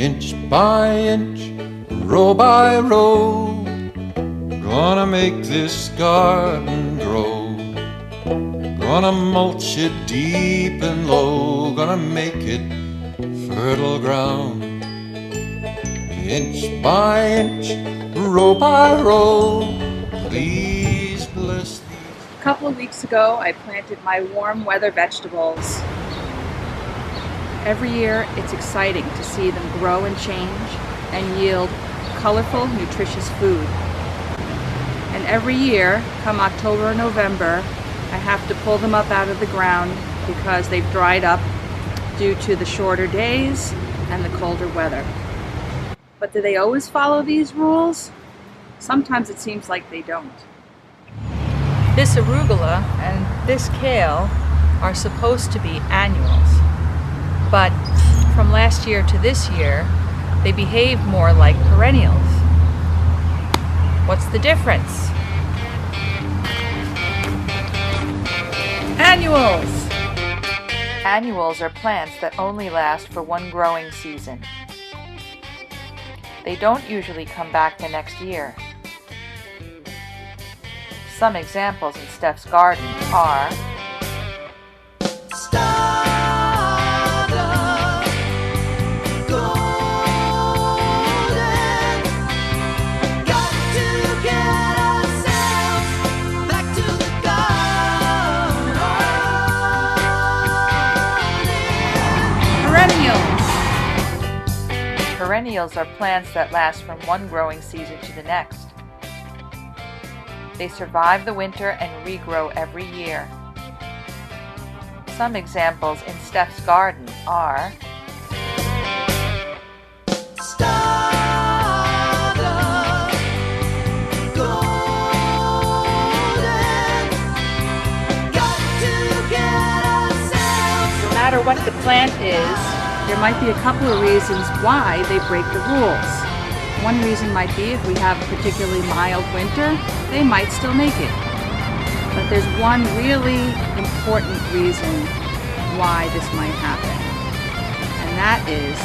inch by inch, row by row, gonna make this garden grow. Gonna mulch it deep and low, gonna make it fertile ground. Inch by inch, row by row, please bless these. A couple of weeks ago, I planted my warm weather vegetables. Every year, it's exciting to see them grow and change and yield colorful, nutritious food. And every year, come October or November, I have to pull them up out of the ground because they've dried up due to the shorter days and the colder weather. But do they always follow these rules? Sometimes it seems like they don't. This arugula and this kale are supposed to be annuals, but from last year to this year, they behave more like perennials. What's the difference? Annuals! Annuals are plants that only last for one growing season. They don't usually come back the next year. Some examples in Steph's garden are Perennials are plants that last from one growing season to the next. They survive the winter and regrow every year. Some examples in Steph's garden are no matter what the plant is, there might be a couple of reasons why they break the rules. One reason might be if we have a particularly mild winter, they might still make it. But there's one really important reason why this might happen. And that is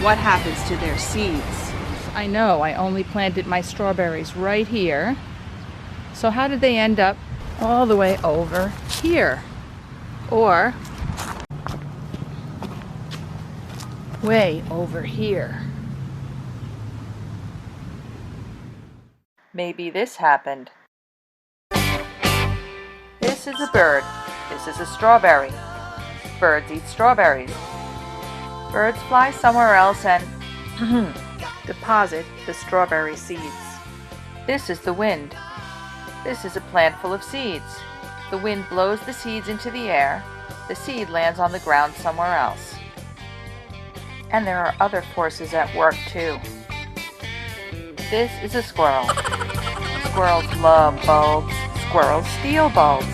what happens to their seeds. I know I only planted my strawberries right here. So how did they end up all the way over here? Or way over here. Maybe this happened. This is a bird. This is a strawberry. Birds eat strawberries. Birds fly somewhere else and deposit the strawberry seeds. This is the wind. This is a plant full of seeds. The wind blows the seeds into the air. The seed lands on the ground somewhere else. And there are other forces at work too. This is a squirrel. Squirrels love bulbs. Squirrels steal bulbs.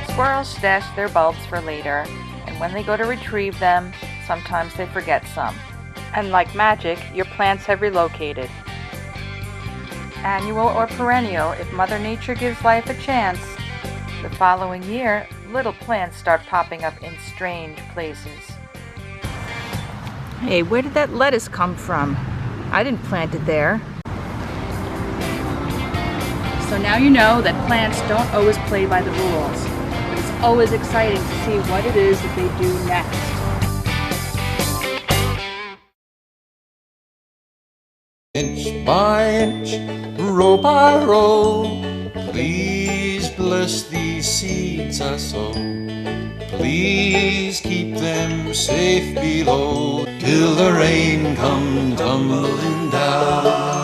Squirrels stash their bulbs for later, and when they go to retrieve them, sometimes they forget some. And like magic, your plants have relocated. Annual or perennial, if Mother Nature gives life a chance, the following year, little plants start popping up in strange places. Hey, where did that lettuce come from? I didn't plant it there. So now you know that plants don't always play by the rules, but it's always exciting to see what it is that they do next. Inch by inch, row by row, please bless these seeds I sow. Please keep them safe below till the rain come tumbling down.